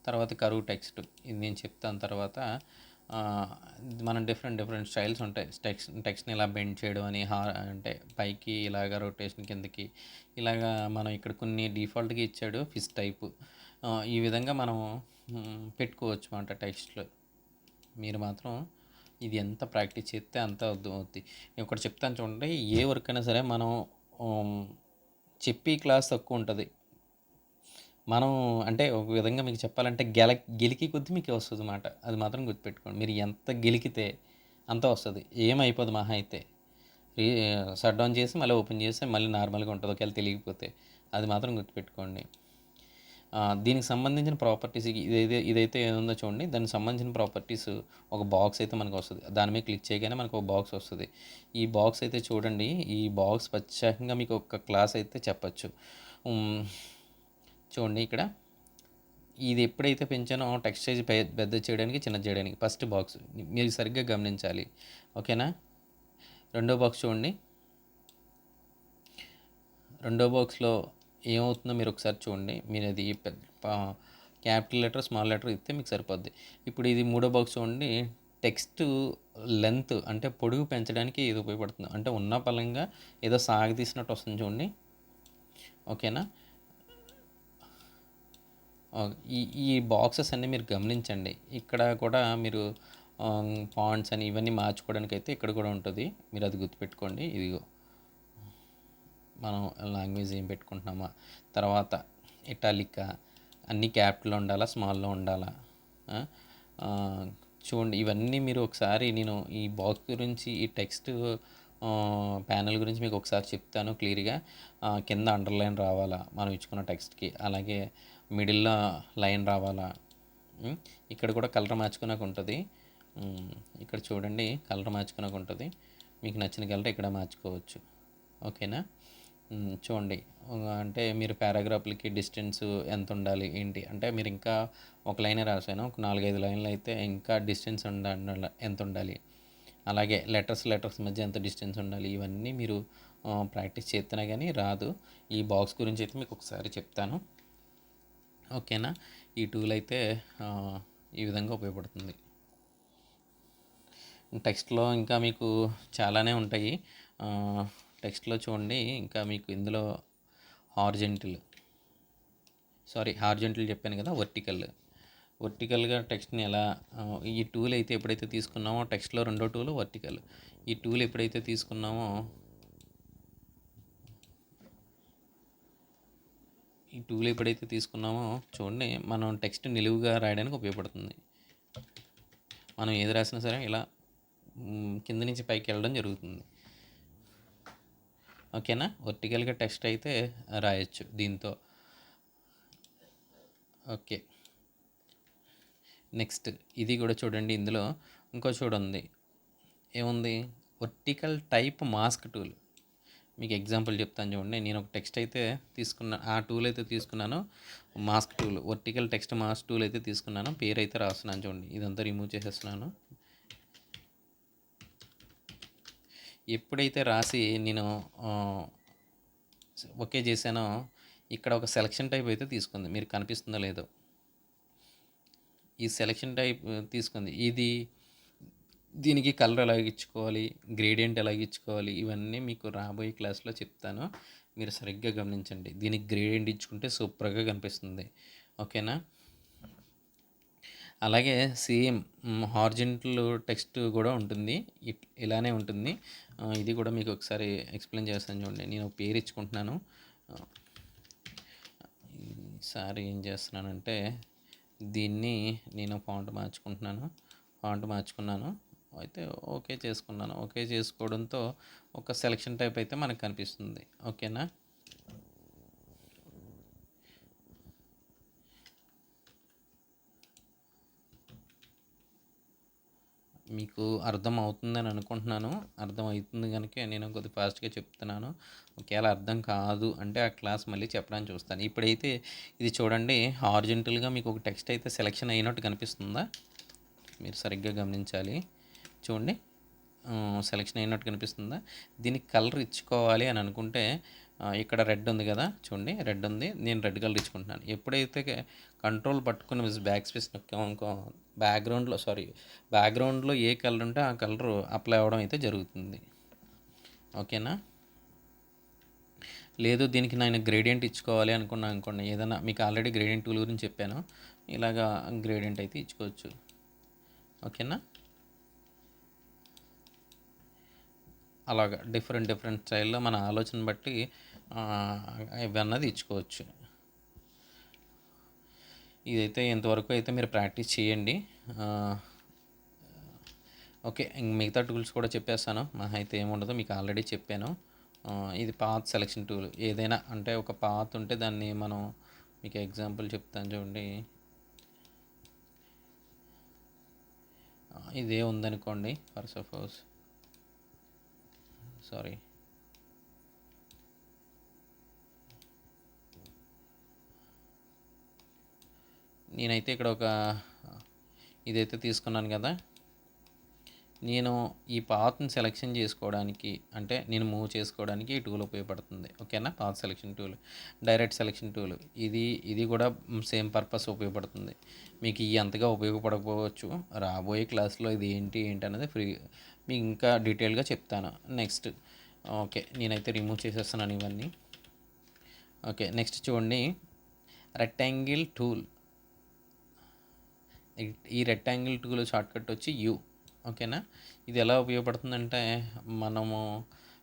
తర్వాత కరువు టెక్స్ట్, ఇది నేను చెప్తాను తర్వాత. మనం డిఫరెంట్ స్టైల్స్ ఉంటాయి. టెక్స్ట్ని ఇలా బెండ్ చేయడం అని, అంటే పైకి ఇలాగ రొటేషన్, కిందకి ఇలాగా. మనం ఇక్కడ కొన్ని డిఫాల్ట్గా ఇచ్చాడు ఫిష్ టైపు. ఈ విధంగా మనం పెట్టుకోవచ్చు అన్నమాట టెక్స్ట్లో. మీరు మాత్రం ఇది ఎంత ప్రాక్టీస్ చేస్తే అంత అవుద్ది. నేను ఒకటి చెప్తాను చూడండి, ఏ వర్క్ అయినా సరే మనం చెప్పి క్లాస్ తక్కువ ఉంటుంది. మనం అంటే ఒక విధంగా మీకు చెప్పాలంటే గెలికి కొద్దీ మీకు వస్తుంది అన్నమాట. అది మాత్రం గుర్తుపెట్టుకోండి. మీరు ఎంత గెలికితే అంత వస్తుంది. ఏమైపోదు మహా అయితే. షట్ డౌన్ చేసి మళ్ళీ ఓపెన్ చేస్తే మళ్ళీ నార్మల్గా ఉంటుంది ఒకవేళ తెలియకపోతే. అది మాత్రం గుర్తుపెట్టుకోండి. దీనికి సంబంధించిన ప్రాపర్టీస్ ఇదైతే ఏముందో చూడండి. దానికి సంబంధించిన ప్రాపర్టీస్ ఒక బాక్స్ అయితే మనకు వస్తుంది. దాని మీద క్లిక్ చేయగానే మనకు ఒక బాక్స్ వస్తుంది. ఈ బాక్స్ అయితే చూడండి, ఈ బాక్స్ ప్రత్యేకంగా మీకు ఒక క్లాస్ అయితే చెప్పచ్చు. చూడండి ఇక్కడ, ఇది ఎప్పుడైతే పెంచానో టెక్స్ట్ సైజ్ పెద్ద చేయడానికి, చిన్న చేయడానికి ఫస్ట్ బాక్స్ మీరు సరిగ్గా గమనించాలి. ఓకేనా? రెండో బాక్స్ చూడండి. రెండో బాక్స్లో ఏమవుతుందో మీరు ఒకసారి చూడండి. మీరు అది క్యాపిటల్ లెటర్, స్మాల్ లెటర్ ఇస్తే మీకు సరిపోద్ది. ఇప్పుడు ఇది మూడో బాక్స్ చూడండి. టెక్స్ట్ లెంత్ అంటే పొడుగు పెంచడానికి ఇది ఉపయోగపడుతుంది. అంటే ఉన్న పలంగా ఏదో సాగదీసినట్టు వస్తుంది చూడండి. ఓకేనా? ఈ బాక్సెస్ అన్నీ మీరు గమనించండి. ఇక్కడ కూడా మీరు ఫాంట్స్ అని ఇవన్నీ మార్చుకోవడానికి అయితే ఇక్కడ కూడా ఉంటుంది. మీరు అది గుర్తుపెట్టుకోండి. ఇదిగో మనం లాంగ్వేజ్ ఏం పెట్టుకుంటున్నామా, తర్వాత ఇటాలికా, అన్నీ క్యాపిటల్ ఉండాలా, స్మాల్‌లో ఉండాలా? ఆ! చూడండి ఇవన్నీ మీరు ఒకసారి నేను ఈ బాక్స్ గురించి, ఈ టెక్స్ట్ ప్యానెల్ గురించి మీకు ఒకసారి చెప్తాను క్లియర్‌గా. కింద అండర్‌లైన్ రావాలా మనం ఇచ్చుకున్న టెక్స్ట్‌కి, అలాగే మిడిల్‌లో లైన్ రావాలా. ఇక్కడ కూడా కలర్ మార్చుకున్నాక ఉంటుంది. ఇక్కడ చూడండి కలర్ మార్చుకున్నాక ఉంటుంది. మీకు నచ్చిన కలర్ ఇక్కడ మార్చుకోవచ్చు. ఓకేనా? చూడండి అంటే మీరు పారాగ్రాఫ్లకి డిస్టెన్స్ ఎంత ఉండాలి ఏంటి అంటే, మీరు ఇంకా ఒక లైనే రాశాను, ఒక 4, 5 లైన్లు అయితే ఇంకా డిస్టెన్స్ ఎంత ఉండాలి, అలాగే లెటర్స్ మధ్య ఎంత డిస్టెన్స్ ఉండాలి, ఇవన్నీ మీరు ప్రాక్టీస్ చేస్తేనే కానీ రాదు. ఈ బాక్స్ గురించి అయితే మీకు ఒకసారి చెప్తాను. ఓకేనా? ఈ టూల్ అయితే ఈ విధంగా ఉపయోగపడుతుంది. టెక్స్ట్‌లో ఇంకా మీకు చాలానే ఉంటాయి. టెక్స్ట్‌లో చూడండి ఇంకా మీకు ఇందులో హార్జెంటల్ చెప్పాను కదా, వర్టికల్‌గా టెక్స్ట్‌ని ఎలా ఈ టూల్ అయితే ఎప్పుడైతే తీసుకున్నామో, టెక్స్ట్‌లో రెండో టూల్ వర్టికల్. ఈ టూల్ ఎప్పుడైతే తీసుకున్నామో చూడండి మనం టెక్స్ట్ నిలువుగా రాయడానికి ఉపయోగపడుతుంది. మనం ఏది రాసినా సరే ఇలా కింద నుంచి పైకి వెళ్ళడం జరుగుతుంది. ఓకేనా? వర్టికల్గా టెక్స్ట్ అయితే రాయొచ్చు దీంతో. ఓకే, నెక్స్ట్ ఇది కూడా చూడండి. ఇందులో ఇంకో చూడండి ఏముంది, వర్టికల్ టైప్ మాస్క్ టూల్. మీకు ఎగ్జాంపుల్ చెప్తాను చూడండి. నేను ఒక టెక్స్ట్ అయితే తీసుకున్నాను, ఆ టూల్ అయితే తీసుకున్నాను, mask tool, vertical text mask tool అయితే తీసుకున్నాను. పేరు అయితే రాస్తున్నాను చూడండి. ఇదంతా రిమూవ్ చేసేస్తున్నాను. ఎప్పుడైతే రాసి నేను ఓకే చేశానో, ఇక్కడ ఒక సెలక్షన్ టైప్ అయితే తీసుకుంది. మీరు కనిపిస్తుందో లేదో, ఈ సెలక్షన్ టైప్ తీసుకుంది. దీనికి కలర్ ఎలా ఇచ్చుకోవాలి, గ్రేడియంట్ ఎలా ఇచ్చుకోవాలి, ఇవన్నీ మీకు రాబోయే క్లాస్లో చెప్తాను. మీరు సరిగ్గా గమనించండి. దీనికి గ్రేడియంట్ ఇచ్చుకుంటే సూపర్గా కనిపిస్తుంది. ఓకేనా? అలాగే సేమ్ హార్జెంటల్ టెక్స్ట్ కూడా ఉంటుంది, ఇలానే ఉంటుంది. ఇది కూడా మీకు ఒకసారి ఎక్స్ప్లెయిన్ చేస్తాను చూడండి. నేను ఒక పేరు ఇచ్చుకుంటున్నాను. ఈసారి ఏం చేస్తున్నానంటే, దీన్ని నేను ఫాంట్ మార్చుకున్నాను. అయితే ఓకే చేసుకున్నాను. ఓకే చేసుకోవడంతో ఒక సెలక్షన్ టైప్ అయితే మనకు కనిపిస్తుంది. ఓకేనా? మీకు అర్థం అవుతుందని అనుకుంటున్నాను. అర్థం అవుతుంది కనుక నేను కొద్దిగా ఫాస్ట్గా చెప్తున్నాను. ఒకవేళ అర్థం కాదు అంటే ఆ క్లాస్ మళ్ళీ చెప్పడానికి చూస్తాను. ఇప్పుడైతే ఇది చూడండి, హార్జెంటల్గా మీకు ఒక టెక్స్ట్ అయితే సెలెక్షన్ అయినట్టు కనిపిస్తుందా? మీరు సరిగ్గా గమనించాలి. చూడండి, సెలెక్షన్ అయినట్టు కనిపిస్తుందా? దీనికి కలర్ ఇచ్చుకోవాలి అని అనుకుంటే ఇక్కడ రెడ్ ఉంది కదా, చూడండి రెడ్ ఉంది. నేను రెడ్ కలర్ ఇచ్చుకుంటున్నాను. ఎప్పుడైతే కంట్రోల్ పట్టుకుని బ్యాక్ స్పేస్ నొక్కామనుకో, బ్యాక్గ్రౌండ్లో ఏ కలర్ ఉంటే ఆ కలర్ అప్లై అవ్వడం అయితే జరుగుతుంది. ఓకేనా? లేదు దీనికి నేను గ్రేడియంట్ ఇచ్చుకోవాలి అనుకోండి, ఏదైనా మీకు ఆల్రెడీ గ్రేడియంట్ టూల్ గురించి చెప్పాను, ఇలాగా గ్రేడియంట్ అయితే ఇచ్చుకోవచ్చు. ఓకేనా? అలాగా డిఫరెంట్ స్టైల్లో మన ఆలోచన బట్టి ఇవన్నది ఇచ్చుకోవచ్చు. ఇదైతే ఇంతవరకు అయితే మీరు ప్రాక్టీస్ చేయండి. ఓకే, మిగతా టూల్స్ కూడా చెప్పేస్తాను. మహా అయితే ఏముండదు, మీకు ఆల్రెడీ చెప్పాను. ఇది పాత్ సెలెక్షన్ టూల్. ఏదైనా అంటే ఒక పాత్ ఉంటే దాన్ని మనం, మీకు ఎగ్జాంపుల్ చెప్తాను చూడండి. ఇదే ఉందనుకోండి, ఫర్ సపోజ్, నేనైతే ఇక్కడ ఇదైతే తీసుకున్నాను కదా. నేను ఈ పాత్ని సెలెక్షన్ చేసుకోవడానికి, అంటే నేను మూవ్ చేసుకోవడానికి ఈ టూల్ ఉపయోగపడుతుంది. ఓకేనా? Path selection tool, direct selection tool, ఇది కూడా సేమ్ పర్పస్ ఉపయోగపడుతుంది. మీకు అంతగా ఉపయోగపడకపోవచ్చు. రాబోయే క్లాస్లో ఇది ఏంటి అనేది మీకు ఇంకా డీటెయిల్గా చెప్తాను. నెక్స్ట్ ఓకే, నేనైతే రిమూవ్ చేసేస్తున్నాను ఇవన్నీ. ఓకే, నెక్స్ట్ చూడండి, రెక్టాంగిల్ టూల్. ఈ రెక్టాంగిల్ టూల్ షార్ట్కట్ వచ్చి యూ. ఓకేనా? ఇది ఎలా ఉపయోగపడుతుందంటే,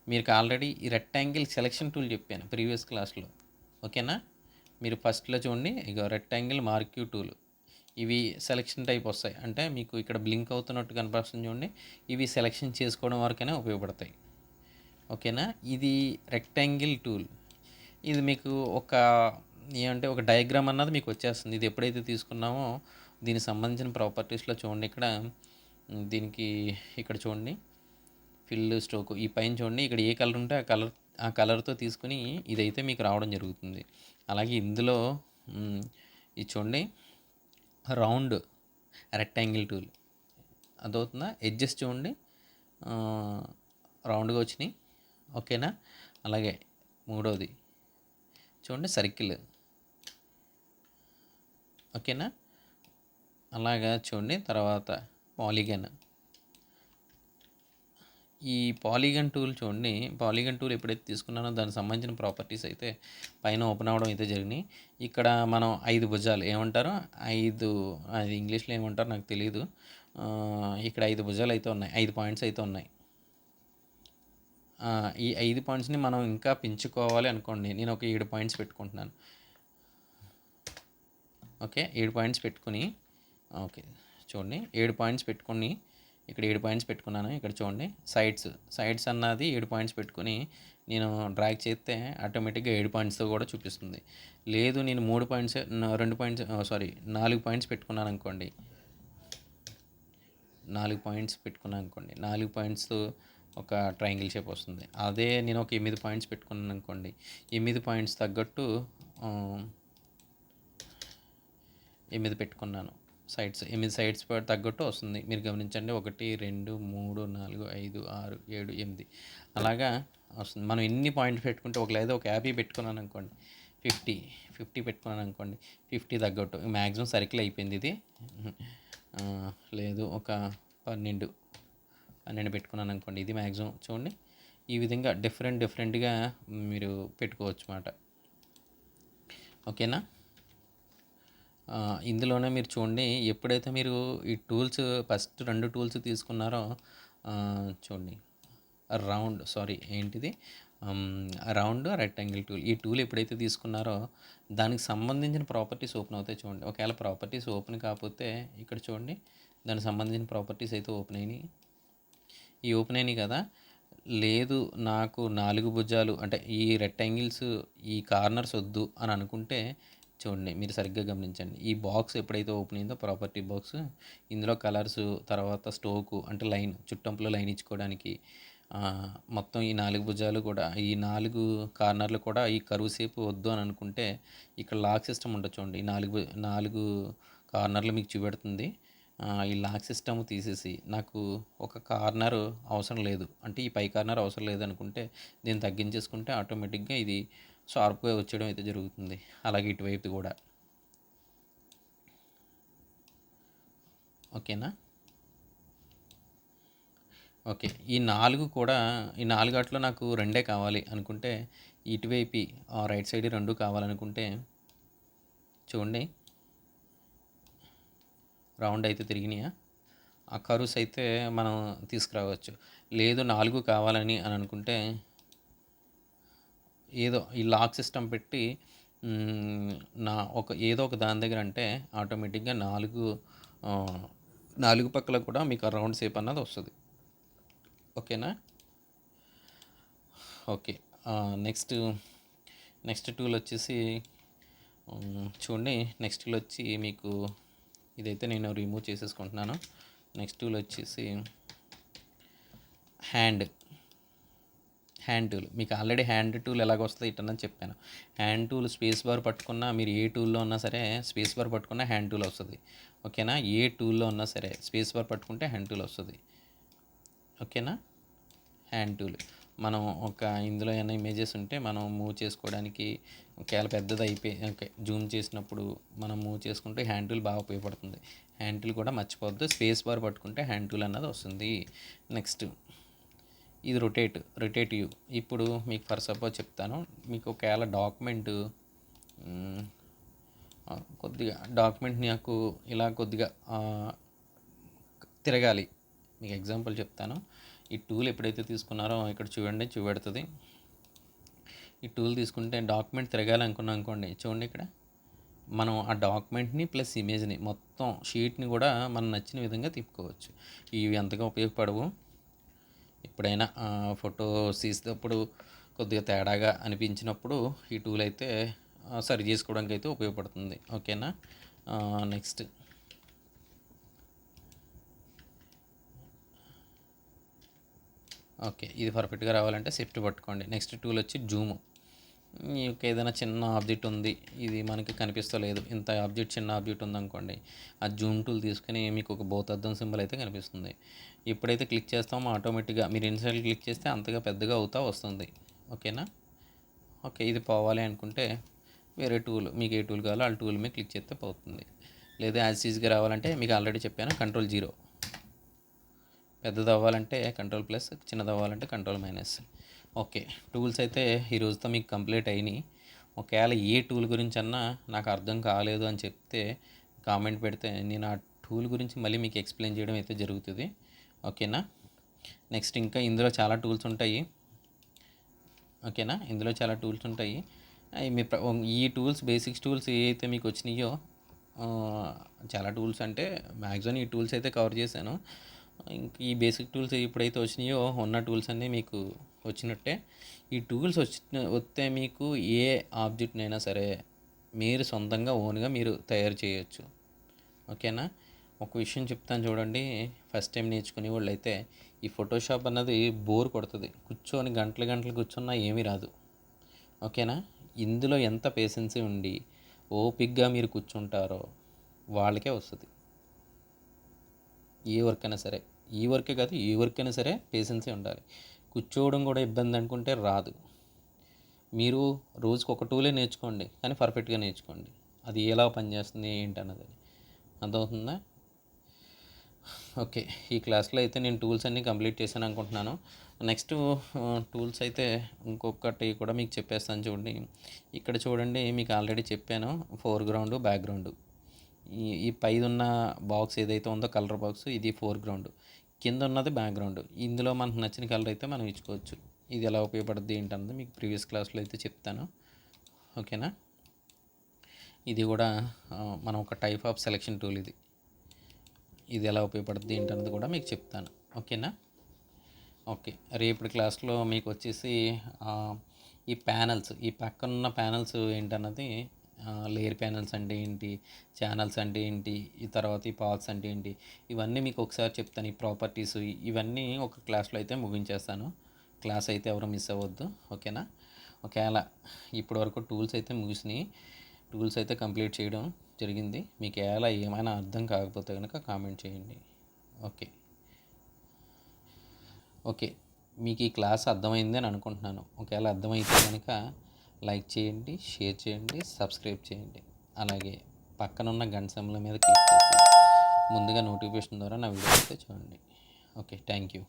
మీకు ఆల్రెడీ ఈ రెక్టాంగిల్ సెలెక్షన్ టూల్ చెప్పాను ప్రీవియస్ క్లాస్లో. ఓకేనా? మీరు ఫస్ట్‌లో చూడండి ఇగో రెక్టాంగిల్ మార్క్యూ టూల్. ఇవి సెలక్షన్ టైప్ వస్తాయి. అంటే మీకు ఇక్కడ బ్లింక్ అవుతున్నట్టు కనపడుతుంది చూడండి. ఇవి సెలక్షన్ చేసుకోవడం వరకైనా ఉపయోగపడతాయి. ఓకేనా? ఇది రెక్టాంగిల్ టూల్. ఇది మీకు ఏమంటే ఒక డయాగ్రామ్ అన్నది మీకు వచ్చేస్తుంది. ఇది ఎప్పుడైతే తీసుకున్నామో దీనికి సంబంధించిన ప్రాపర్టీస్‌లో చూడండి ఇక్కడ దీనికి ఇక్కడ చూడండి ఫిల్, స్ట్రోక్ ఈ పైన చూడండి ఇక్కడ ఏ కలర్ ఉంటే ఆ కలర్‌తో తీసుకొని ఇదైతే మీకు రావడం జరుగుతుంది. అలాగే ఇందులో ఇది చూడండి రౌండ్ రెక్టాంగిల్ టూల్ అదవుతుందా? ఎడ్జెస్ చూడండి రౌండ్‌గా వచ్చినాయి. ఓకేనా? అలాగే మూడోది చూడండి సర్కిల్. ఓకేనా? అలాగా చూడండి తర్వాత పాలిగన్. ఈ పాలిగన్ టూల్ చూడండి. పాలిగన్ టూల్ ఎప్పుడైతే తీసుకున్నానో దానికి సంబంధించిన ప్రాపర్టీస్ అయితే పైన ఓపెన్ అవ్వడం అయితే జరిగినాయి. ఇక్కడ మనం 5 భుజాలు ఏమంటారు 5 అది ఇంగ్లీష్‌లో ఏమంటారో నాకు తెలీదు. ఇక్కడ 5 భుజాలు అయితే ఉన్నాయి. 5 పాయింట్స్ అయితే ఉన్నాయి. ఈ 5 పాయింట్స్‌ని మనం ఇంకా పెంచుకోవాలి అనుకోండి. నేను ఒక 7 పాయింట్స్ పెట్టుకుంటున్నాను. ఓకే 7 పాయింట్స్ పెట్టుకుని ఓకే చూడండి 7 పాయింట్స్ పెట్టుకొని ఇక్కడ 7 పాయింట్స్ పెట్టుకున్నాను. ఇక్కడ చూడండి సైడ్స్ అన్నది 7 పాయింట్స్ పెట్టుకొని నేను డ్రాగ్ చేస్తే ఆటోమేటిక్గా 7 పాయింట్స్తో కూడా చూపిస్తుంది. లేదు నేను 3 పాయింట్స్ 2 పాయింట్స్ 4 పాయింట్స్ పెట్టుకున్నాను అనుకోండి. 4 పాయింట్స్ పెట్టుకున్నాను అనుకోండి. 4 పాయింట్స్తో ఒక ట్రయాంగిల్ షేప్ వస్తుంది. అదే నేను ఒక 8 పాయింట్స్ పెట్టుకున్నాను అనుకోండి. 8 పాయింట్స్ తగ్గట్టు 8 పెట్టుకున్నాను. 8 సైడ్స్ తగ్గట్టు వస్తుంది. మీరు గమనించండి 1, 2, 3, 4, 5, 6, 7, 8 అలాగా వస్తుంది. మనం ఎన్ని పాయింట్స్ పెట్టుకుంటే లేదా ఒక 50 పెట్టుకున్నాను అనుకోండి. 50 పెట్టుకున్నాను అనుకోండి. 50 తగ్గట్టు మ్యాక్సిమం సర్కిల్ అయిపోయింది ఇది. లేదు ఒక 12 పెట్టుకున్నాను అనుకోండి. ఇది మ్యాక్సిమం చూడండి. ఈ విధంగా డిఫరెంట్గా మీరు పెట్టుకోవచ్చు మాట. ఓకేనా? ఇందులోనే మీరు చూడండి ఎప్పుడైతే మీరు ఈ టూల్స్ ఫస్ట్ 2 టూల్స్ తీసుకున్నారో చూడండి రౌండ్ రెక్టాంగిల్ టూల్. ఈ టూల్ ఎప్పుడైతే తీసుకున్నారో దానికి సంబంధించిన ప్రాపర్టీస్ ఓపెన్ అవుతాయి చూడండి. ఒకవేళ ప్రాపర్టీస్ ఓపెన్ కాకపోతే ఇక్కడ చూడండి దానికి సంబంధించిన ప్రాపర్టీస్ అయితే ఓపెన్ అయినాయి కదా. లేదు నాకు 4 భుజాలు అంటే ఈ రెక్టాంగిల్స్ ఈ కార్నర్స్ వద్దు అని అనుకుంటే చూడండి మీరు సరిగ్గా గమనించండి. ఈ బాక్స్ ఎప్పుడైతే ఓపెన్ అయిందో ప్రాపర్టీ బాక్స్ ఇందులో కలర్స్ తర్వాత స్టోకు అంటే లైన్ చుట్టంపులో లైన్ ఇచ్చుకోవడానికి మొత్తం ఈ 4 భుజాలు కూడా ఈ 4 కార్నర్లు కూడా ఈ కరువు షేప్ వద్దు అని అనుకుంటే ఇక్కడ లాక్ సిస్టమ్ ఉంటుంది చూడండి. ఈ 4 కార్నర్లు మీకు చూపెడుతుంది. ఈ లాక్ సిస్టమ్ తీసేసి నాకు ఒక కార్నర్ అవసరం లేదు అంటే ఈ పై కార్నర్ అవసరం లేదు అనుకుంటే దీన్ని తగ్గించేసుకుంటే ఆటోమేటిక్గా ఇది షార్ప్గా వచ్చేయడం అయితే జరుగుతుంది. అలాగే ఇటువైపు కూడా ఓకేనా? ఓకే ఈ 4 వాటిలో నాకు 2 కావాలి అనుకుంటే ఇటువైపు రైట్ సైడ్ 2 కావాలనుకుంటే చూడండి రౌండ్ అయితే తిరిగినాయా? ఆ కర్వ్స్ అయితే మనం తీసుకురావచ్చు. లేదు 4 కావాలని అని అనుకుంటే ఏదో ఈ లాక్ సిస్టమ్ పెట్టి ఏదో ఒక దాని దగ్గర అంటే ఆటోమేటిక్గా 4 పక్కల కూడా మీకు రౌండ్ షేప్ అన్నది వస్తుంది. ఓకేనా? ఓకే నెక్స్ట్ టూల్ వచ్చేసి చూడండి. నెక్స్ట్ టూల్ వచ్చి మీకు ఇదైతే నేను రిమూవ్ చేసేసుకుంటున్నాను. నెక్స్ట్ టూల్ వచ్చేసి హ్యాండ్ టూల్. మీకు ఆల్రెడీ హ్యాండ్ టూల్ ఎలాగ వస్తుంది ఇటన్నది చెప్పాను. హ్యాండ్ టూల్ స్పేస్ బార్ పట్టుకున్నా మీరు ఏ టూల్లో ఉన్నా సరే స్పేస్ బార్ పట్టుకున్నా హ్యాండ్ టూల్ వస్తుంది. ఓకేనా? ఏ టూల్లో ఉన్నా సరే స్పేస్ బార్ పట్టుకుంటే హ్యాండ్ టూల్ వస్తుంది. ఓకేనా? హ్యాండ్ టూల్ మనం ఇందులో ఏమైనా ఇమేజెస్ ఉంటే మనం మూవ్ చేసుకోవడానికి ఒకవేళ పెద్దది అయిపోయి జూమ్ చేసినప్పుడు మనం మూవ్ చేసుకుంటే హ్యాండ్ టూల్ బాగా ఉపయోగపడుతుంది. హ్యాండ్ టూల్ కూడా మర్చిపోవద్దు. స్పేస్ బార్ పట్టుకుంటే హ్యాండ్ టూల్ అన్నది వస్తుంది. నెక్స్ట్ ఇది రొటేటివ్. ఇప్పుడు మీకు ఫర్ సపోజ్ చెప్తాను. మీకు ఒకవేళ డాక్యుమెంట్ నాకు ఇలా కొద్దిగా తిరగాలి. మీకు ఎగ్జాంపుల్ చెప్తాను. ఈ టూల్ ఎప్పుడైతే తీసుకున్నారో ఇక్కడ చూపెడుతుంది. ఈ టూల్ తీసుకుంటే డాక్యుమెంట్ తిరగాలనుకున్నాం అనుకోండి, చూడండి ఇక్కడ మనం ఆ డాక్యుమెంట్ని ప్లస్ ఇమేజ్ని మొత్తం షీట్ని కూడా మనం నచ్చిన విధంగా తిప్పుకోవచ్చు. ఇవి అంతగా ఉపయోగపడవు. ఎప్పుడైనా ఫోటో తీసేటప్పుడు కొద్దిగా తేడాగా అనిపించినప్పుడు ఈ టూల్ అయితే సరి చేసుకోవడానికి అయితే ఉపయోగపడుతుంది. ఓకేనా. నెక్స్ట్ ఓకే, ఇది పర్ఫెక్ట్గా రావాలంటే షిఫ్ట్ పట్టుకోండి. నెక్స్ట్ టూల్ వచ్చి జూము. మీకు ఏదైనా చిన్న ఆబ్జెక్ట్ ఉంది, ఇది మనకి కనిపిస్తలేదు, ఇంత ఆబ్జెక్ట్ చిన్న ఆబ్జెక్ట్ ఉందనుకోండి, ఆ జూమ్ టూల్ తీసుకుని మీకు ఒక భూతద్దం సింబల్ అయితే కనిపిస్తుంది. ఎప్పుడైతే క్లిక్ చేస్తామో ఆటోమేటిక్గా మీరు ఎన్నిసార్లు క్లిక్ చేస్తే అంతగా పెద్దగా అవుతా వస్తుంది. ఓకేనా. ఓకే, ఇది పోవాలి అనుకుంటే వేరే టూల్, మీకు ఏ టూల్ కావాలో ఆ టూల్ మీద క్లిక్ చేస్తే పోతుంది. లేదా యాజ్ ఈజ్గా రావాలంటే మీకు ఆల్రెడీ చెప్పాను, Ctrl+0. పెద్దది అవ్వాలంటే Ctrl+, చిన్నది అవ్వాలంటే Ctrl-. ఓకే, టూల్స్ అయితే ఈ రోజుతో మీకు కంప్లీట్ అయినాయి. ఒకవేళ ఏ టూల్ గురించి అన్నా నాకు అర్థం కాలేదు అని చెప్తే కామెంట్ పెడితే నేను ఆ టూల్ గురించి మళ్ళీ మీకు ఎక్స్ప్లెయిన్ చేయడం అయితే జరుగుతుంది. ఓకేనా. నెక్స్ట్ ఇంకా ఇందులో చాలా టూల్స్ ఉంటాయి. ఓకేనా, ఇందులో చాలా టూల్స్ ఉంటాయి. మీ ఈ టూల్స్ బేసిక్స్ టూల్స్ ఏ అయితే మీకు వచ్చినాయో, చాలా టూల్స్ అంటే మ్యాక్సిమం ఈ టూల్స్ అయితే కవర్ చేశాను. ఇంక ఈ బేసిక్ టూల్స్ ఎప్పుడైతే వచ్చినాయో ఉన్న టూల్స్ అన్నీ మీకు వచ్చినట్టే. ఈ టూల్స్ వస్తే మీకు ఏ ఆబ్జెక్ట్నైనా సరే మీరు సొంతంగా ఓన్గా మీరు తయారు చేయొచ్చు. ఓకేనా. ఒక విషయం చెప్తాను చూడండి, ఫస్ట్ టైం నేర్చుకునే వాళ్ళు అయితే ఈ ఫోటోషాప్ అన్నది బోర్ కొడుతుంది. కూర్చొని గంటలు గంటలు కూర్చున్నా ఏమీ రాదు. ఓకేనా. ఇందులో ఎంత పేషెన్సీ ఉండి ఓపిక్గా మీరు కూర్చుంటారో వాళ్ళకే వస్తుంది. ఏ వర్క్ అయినా సరే, ఈ వర్కే కాదు ఏ వర్క్ అయినా సరే పేషెన్సీ ఉండాలి. కూర్చోవడం కూడా ఇబ్బంది అనుకుంటే రాదు. మీరు రోజుకు ఒక టూలే నేర్చుకోండి, కానీ పర్ఫెక్ట్గా నేర్చుకోండి. అది ఎలా పనిచేస్తుంది ఏంటన్నది అర్థమవుతుందా. ఓకే, ఈ క్లాస్లో అయితే నేను టూల్స్ అన్నీ కంప్లీట్ చేశాను అనుకుంటున్నాను. నెక్స్ట్ టూల్స్ అయితే ఇంకొకటి కూడా మీకు చెప్పేస్తాను చూడండి. ఇక్కడ చూడండి, మీకు ఆల్రెడీ చెప్పాను ఫోర్గ్రౌండ్ బ్యాక్గ్రౌండ్. ఈ పైన ఉన్న బాక్స్ ఏదైతే ఉందో కలర్ బాక్స్, ఇది ఫోర్గ్రౌండ్, కింద ఉన్నది బ్యాక్గ్రౌండ్. ఇందులో మనకు నచ్చిన కలర్ అయితే మనం ఇచ్చుకోవచ్చు. ఇది ఎలా ఉపయోగపడుతుంది ఏంటన్నది మీకు ప్రీవియస్ క్లాస్లో అయితే చెప్తాను. ఓకేనా. ఇది కూడా మనం ఒక టైప్ ఆఫ్ సెలెక్షన్ టూల్. ఇది ఎలా ఉపయోగపడుతుంది ఏంటన్నది కూడా మీకు చెప్తాను. ఓకేనా. ఓకే, రేపటి క్లాస్లో మీకు వచ్చేసి ఈ ప్యానల్స్, ఈ పక్కనున్న ప్యానల్స్ ఏంటన్నది, లేయర్ ప్యానల్స్ అంటే ఏంటి, ఛానల్స్ అంటే ఏంటి, ఈ తర్వాత ఈ పాత్స్ అంటే ఏంటి, ఇవన్నీ మీకు ఒకసారి చెప్తాను. ఈ ప్రాపర్టీస్ ఇవన్నీ ఒక క్లాస్లో అయితే ముగించేస్తాను. క్లాస్ అయితే ఎవరు మిస్ అవ్వద్దు. ఓకేనా. ఒకవేళ ఇప్పటి వరకు టూల్స్ అయితే ముగిసినాయి, టూల్స్ అయితే కంప్లీట్ చేయడం జరిగింది. మీకు ఎలా ఏమైనా అర్థం కాకపోతే కనుక కామెంట్ చేయండి. ఓకే. ఓకే, మీకు ఈ క్లాస్ అర్థమైంది అని అనుకుంటున్నాను. ఒకవేళ అర్థమైతే కనుక లైక్ చేయండి, షేర్ చేయండి, సబ్స్క్రైబ్ చేయండి. అలాగే పక్కనున్న గంట సింబల్ మీద క్లిక్ చేసి ముందుగా నోటిఫికేషన్ ద్వారా నా వీడియో అయితే చూడండి. Okay, thank you.